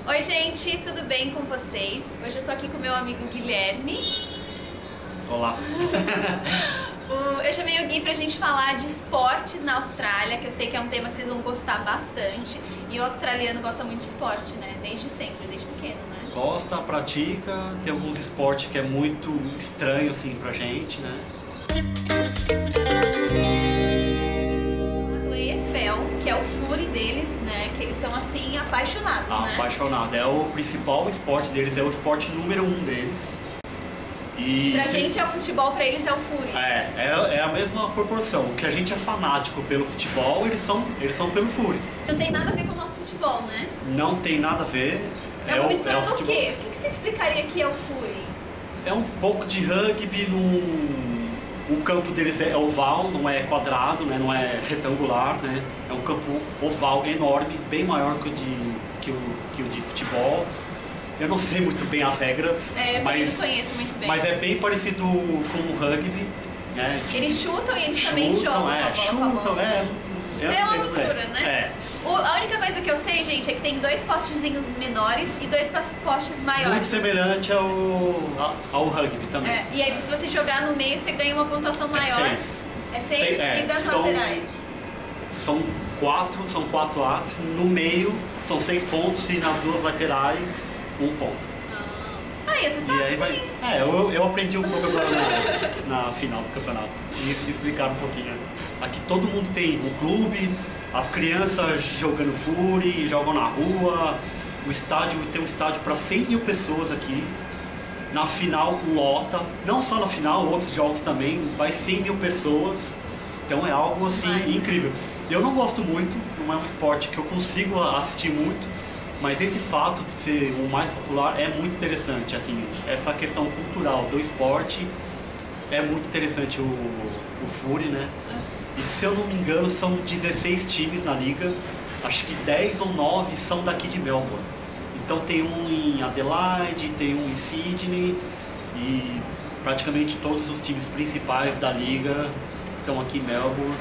Oi gente, tudo bem com vocês? Hoje eu tô aqui com meu amigo Guilherme. Olá. Eu chamei o Gui pra gente falar de esportes na Austrália, que eu sei que é um tema que vocês vão gostar bastante. E o australiano gosta muito de esporte, né? Desde sempre, desde pequeno, né? Gosta, pratica, tem alguns esportes que é muito estranho assim pra gente, né? Do EFL, que é o Fury deles, né? Que eles são assim apaixonados, né? Apaixonado. É o principal esporte deles, é o esporte número 1 deles. E pra gente é o futebol, pra eles é o Fury. É a mesma proporção. O que a gente é fanático pelo futebol, eles são pelo Fury. Não tem nada a ver com o nosso futebol, né? Não tem nada a ver. É uma mistura do futebol. quê? O que você explicaria que é o Fury? É um pouco de rugby, o campo deles é oval, não é quadrado, né? Não é retangular, né? É um campo oval enorme, bem maior que o de futebol. Eu não sei muito bem as regras, mas não conheço muito bem. Mas é bem parecido com o rugby, né? Eles chutam e eles também jogam chutam, é uma mistura, né? É. A única coisa que eu sei, gente, é que tem dois postezinhos menores e dois postes maiores. Muito semelhante ao rugby também. E aí, se você jogar no meio, você ganha uma pontuação maior. É 6. É 6 e das laterais? São 4 as. No meio são 6 pontos e nas duas laterais 1 ponto. Você sabe, e aí sim. Eu aprendi um pouco agora na final do campeonato. E explicar um pouquinho. Aqui todo mundo tem um clube, as crianças jogando Fury, jogam na rua. O estádio tem um estádio para 100 mil pessoas aqui. Na final lota, não só na final, outros jogos também, vai 100 mil pessoas. Então é algo assim incrível. Eu não gosto muito, não é um esporte que eu consigo assistir muito, mas esse fato de ser o mais popular é muito interessante. Assim, essa questão cultural do esporte é muito interessante, o Fury, né? E se eu não me engano, são 16 times na liga, acho que 10 ou 9 são daqui de Melbourne. Então tem um em Adelaide, tem um em Sydney e praticamente todos os times principais da liga estão aqui em Melbourne.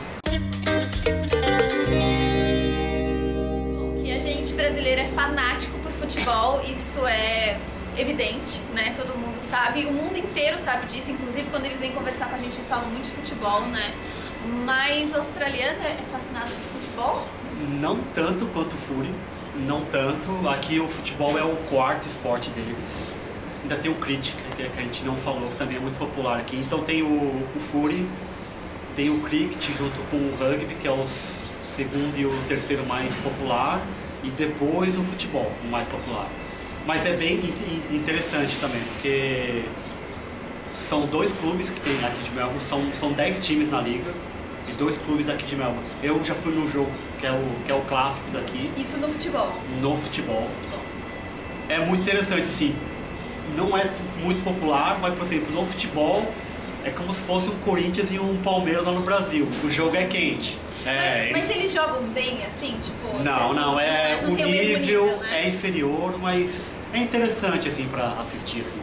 Bom, que a gente brasileiro é fanático por futebol, isso é evidente, né? Todo mundo sabe, o mundo inteiro sabe disso, inclusive quando eles vêm conversar com a gente, eles falam muito de futebol, né? Mas australiano é fascinado por futebol? Não tanto quanto o Fury, não tanto. Aqui o futebol é o quarto esporte deles. Ainda tem o cricket, que a gente não falou, que também é muito popular aqui. Então tem o Fury, tem o cricket junto com o rugby, que é o segundo e o terceiro mais popular, e depois o futebol, o mais popular. Mas é bem interessante também, porque são 2 clubes que tem aqui de Melbourne, são 10 times na liga e 2 clubes daqui de Melbourne. Eu já fui no jogo, que é o clássico daqui. Isso no futebol? No futebol. É muito interessante, assim, não é muito popular, mas, por exemplo, no futebol é como se fosse um Corinthians e um Palmeiras lá no Brasil. O jogo é quente. Mas eles jogam bem, assim, tipo... Não, o nível, nível, né? é inferior, mas é interessante, assim, pra assistir, assim.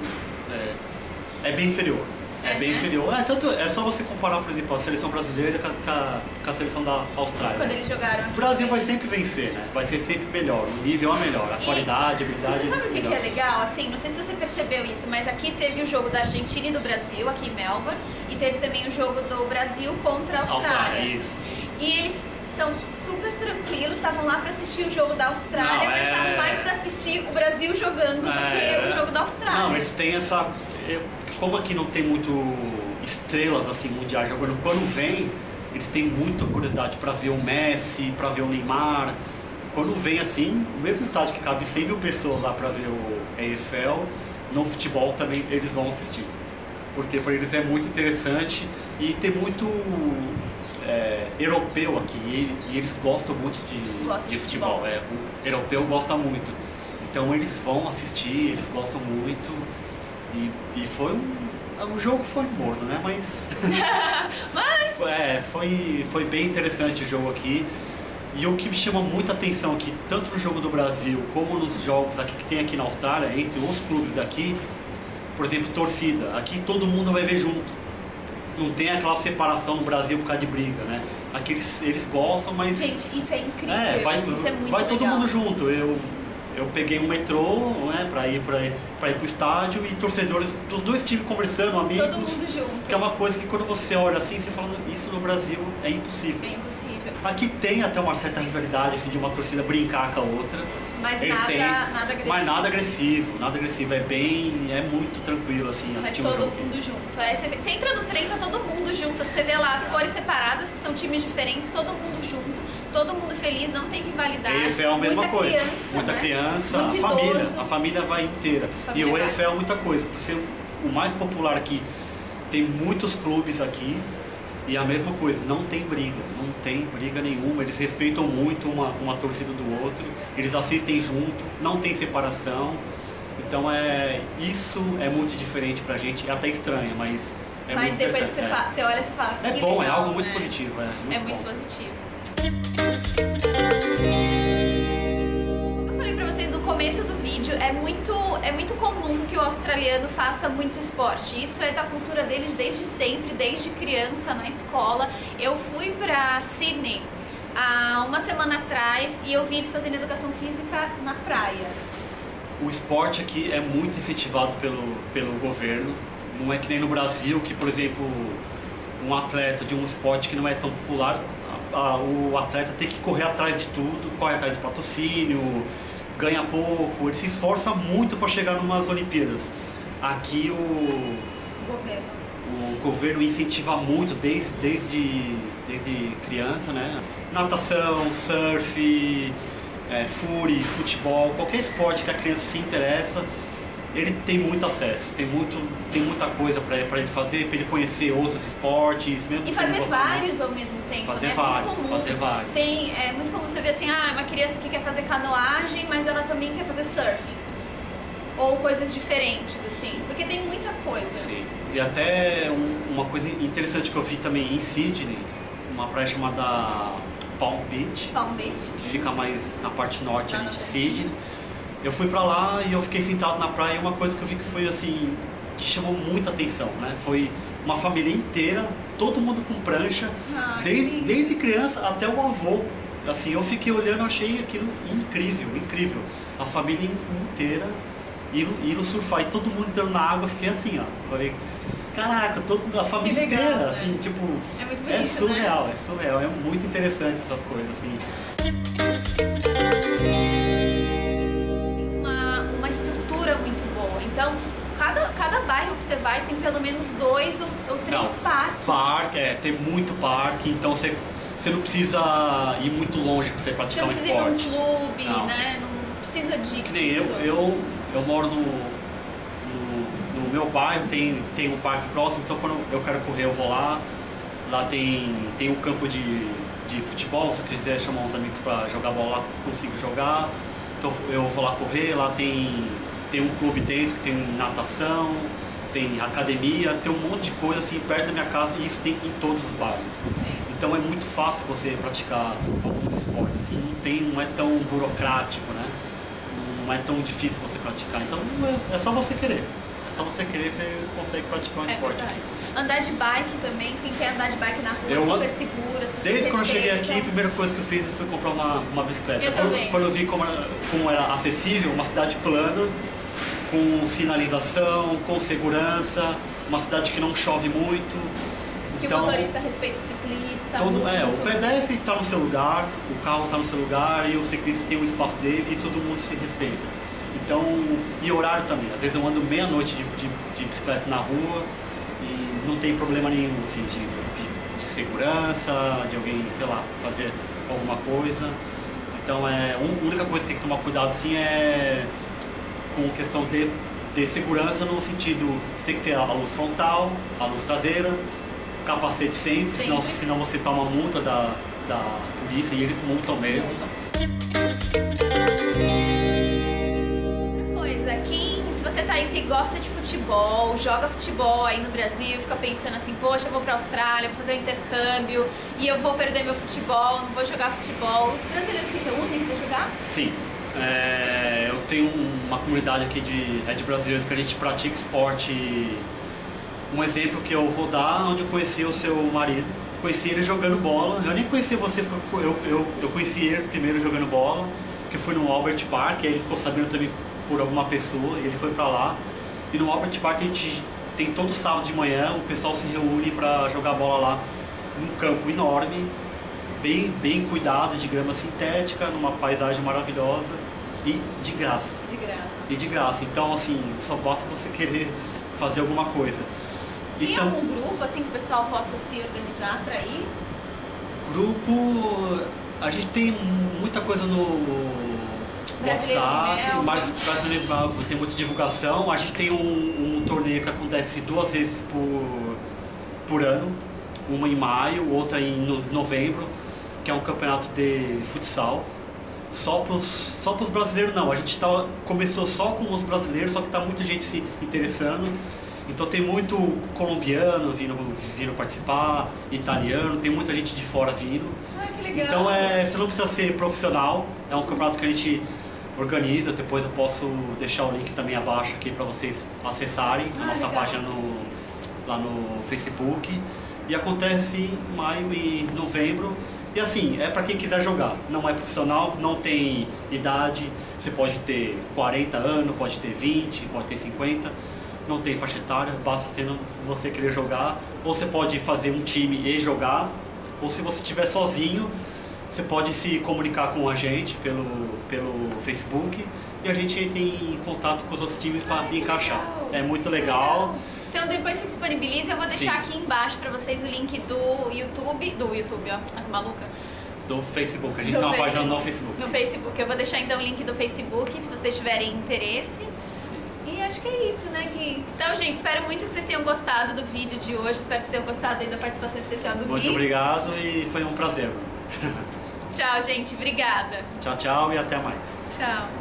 É bem inferior. É bem inferior. É só você comparar, por exemplo, a seleção brasileira com a seleção da Austrália. Quando eles jogaram aqui. O Brasil vai sempre vencer, né? Vai ser sempre melhor. O nível é melhor. A qualidade, a habilidade. Você sabe o que é legal? Assim, não sei se você percebeu isso, mas aqui teve o jogo da Argentina e do Brasil, aqui em Melbourne, e teve também o jogo do Brasil contra a Austrália. Isso. E eles são super tranquilos, estavam lá pra assistir o jogo da Austrália, mas estavam mais pra assistir o Brasil jogando do que o jogo da Austrália. Não, eles têm essa... Como aqui não tem muito estrelas assim mundiais jogando, quando vem, eles têm muita curiosidade para ver o Messi, para ver o Neymar. Quando vem assim, o mesmo estádio que cabe 100 mil pessoas lá para ver o EFL, no futebol também eles vão assistir. Porque para eles é muito interessante e tem muito europeu aqui e eles gostam muito de futebol. O europeu gosta muito. Então eles vão assistir, eles gostam muito. E foi o jogo foi morno, né? Mas foi bem interessante o jogo aqui. E o que me chama muita atenção aqui, tanto no jogo do Brasil como nos jogos aqui que tem aqui na Austrália, entre os clubes daqui, por exemplo, torcida. Aqui todo mundo vai ver junto. Não tem aquela separação no Brasil por causa de briga, né? Aqui eles gostam, mas... Gente, isso é incrível. Isso é muito vai todo legal. mundo junto. eu peguei um metrô, né, pra ir pro estádio e torcedores dos dois times conversando, amigos. Todo mundo junto. Que é uma coisa que quando você olha assim, você fala, isso no Brasil é impossível. É impossível. Aqui tem até uma certa rivalidade, assim, de uma torcida brincar com a outra. Mas Eles nada agressivo. Mas nada agressivo. É muito tranquilo, assim, assistir todo um jogo. mundo junto. Aí você entra no trem, tá todo mundo junto. Você vê lá as cores separadas, que são times diferentes, todo mundo junto, todo mundo feliz, não tem rivalidade. EFL é a mesma coisa. Criança, muita né? criança, Muito a família vai inteira. E o EFL é muita coisa. Por ser o mais popular aqui, tem muitos clubes aqui. E a mesma coisa, não tem briga nenhuma, eles respeitam muito uma torcida do outro, eles assistem junto, não tem separação, então isso é muito diferente pra gente, é até estranho, mas é mas muito depois que interessante. você olha e fala, É que bom, legal, é algo muito né? positivo. É muito bom. positivo. Como eu falei pra vocês no começo do vídeo, é muito comum que o australiano faça muito esporte. Isso é da cultura deles desde sempre, desde criança, na escola. Eu fui pra Sydney há uma semana atrás e eu vi eles fazendo educação física na praia. O esporte aqui é muito incentivado pelo governo, não é que nem no Brasil, que, por exemplo, um atleta de um esporte que não é tão popular, o atleta tem que correr atrás de tudo, corre atrás de patrocínio, ganha pouco, ele se esforça muito para chegar numas Olimpíadas. Aqui o governo incentiva muito desde criança, né? Natação, surf, fúria, futebol, qualquer esporte que a criança se interessa, ele tem muito acesso, tem muita coisa para ele fazer, para ele conhecer outros esportes, mesmo e se ele fazer gostar vários ao mesmo tempo, fazer né? vários, Muito comum. fazer vários. É muito comum você ver assim, uma criança que quer fazer canoagem, mas ela também quer fazer surf. Ou coisas diferentes, assim, porque tem muita coisa. Sim, e até uma coisa interessante que eu vi também em Sydney, uma praia chamada Palm Beach, que fica mais na parte norte ali de Sydney. Eu fui pra lá e eu fiquei sentado na praia e uma coisa que eu vi que foi assim, que chamou muita atenção, né? Foi uma família inteira, todo mundo com prancha, desde criança até o avô. Assim, eu fiquei olhando, achei aquilo incrível. A família inteira indo surfar e todo mundo entrando na água, fiquei assim, ó. Falei, caraca, a família legal, inteira, né? assim, tipo, é muito bonito, é surreal, né? é surreal, é muito interessante essas coisas, assim. Uma estrutura muito boa, então cada bairro que você vai tem pelo menos 2 ou 3 parques. Tem muito parque, então você não precisa ir muito longe para você praticar um esporte. Você não precisa ir num clube, Não. né? Não precisa de Que nem eu moro no meu bairro, tem um parque próximo, então quando eu quero correr eu vou lá. Lá tem um campo de futebol, se eu quiser chamar uns amigos para jogar bola lá, consigo jogar. Então eu vou lá correr, lá tem um clube dentro que tem natação, tem academia, tem um monte de coisa assim perto da minha casa e isso tem em todos os bairros. Então é muito fácil você praticar alguns esportes, assim, não é tão burocrático, né? Não é tão difícil você praticar, então é só você querer. É só você querer, você consegue praticar um esporte. Verdade. Andar de bike também, quem quer andar de bike na rua, super seguro, as pessoas Desde quando eu cheguei respeitam. aqui, a primeira coisa que eu fiz foi comprar uma bicicleta. Eu também. Quando eu vi como era acessível, uma cidade plana, com sinalização, com segurança, uma cidade que não chove muito. Que então, o motorista respeita o ciclista. O pedestre está no seu lugar, o carro está no seu lugar e o ciclista tem o espaço dele e todo mundo se respeita. Então, e horário também. Às vezes eu ando meia-noite de bicicleta na rua e não tem problema nenhum assim, de segurança, de alguém, sei lá, fazer alguma coisa. Então, a única coisa que tem que tomar cuidado assim é com questão de segurança no sentido, você tem que ter a luz frontal, a luz traseira, capacete sempre. Senão você toma multa da polícia e eles multam mesmo. Se você tá aí que gosta de futebol, joga futebol aí no Brasil, fica pensando assim, poxa, eu vou pra Austrália, vou fazer um intercâmbio e eu vou perder meu futebol, não vou jogar futebol. Os brasileiros se reúnem pra jogar? Sim. Eu tenho uma comunidade aqui de brasileiros que a gente pratica esporte. Um exemplo que eu vou dar, onde eu conheci o seu marido. Conheci ele jogando bola. Eu nem conheci você, eu conheci ele primeiro jogando bola. que foi no Albert Park, aí ele ficou sabendo também por alguma pessoa, e ele foi pra lá. E no Albert Park a gente tem todo sábado de manhã, o pessoal se reúne pra jogar bola lá num campo enorme, bem cuidado, de grama sintética, numa paisagem maravilhosa e de graça. De graça. E de graça. Então, assim, só basta você querer fazer alguma coisa. Tem Então, algum grupo assim que o pessoal possa se organizar para ir? grupo, a gente tem muita coisa no WhatsApp, mas brasileiro tem muita divulgação. A gente tem um torneio que acontece 2 vezes por ano, uma em maio, outra em novembro, que é um campeonato de futsal. Só pros brasileiros não, a gente começou só com os brasileiros, só que tá muita gente se interessando. Então tem muito colombiano vindo participar, italiano, tem muita gente de fora vindo. Ah, que legal. Então você não precisa ser profissional, é um campeonato que a gente organiza, depois eu posso deixar o link também abaixo aqui para vocês acessarem a nossa legal. página lá no Facebook. E acontece em maio e novembro. E assim, é para quem quiser jogar, não é profissional, não tem idade, você pode ter 40 anos, pode ter 20, pode ter 50, não tem faixa etária, basta você querer jogar, ou você pode fazer um time e jogar, ou se você estiver sozinho, você pode se comunicar com a gente pelo Facebook e a gente entra em contato com os outros times para encaixar. Legal. É muito legal. Então depois você disponibiliza, eu vou deixar aqui embaixo pra vocês o link do YouTube, ó, ah, que maluca. Do Facebook, a gente tem uma página no Facebook. No Facebook, eu vou deixar então o link do Facebook, se vocês tiverem interesse. E acho que é isso, né, Gui? Então, gente, espero muito que vocês tenham gostado do vídeo de hoje, espero que vocês tenham gostado aí da participação especial do Gui. Muito obrigado e foi um prazer. Tchau, gente, obrigada. Tchau, tchau e até mais. Tchau.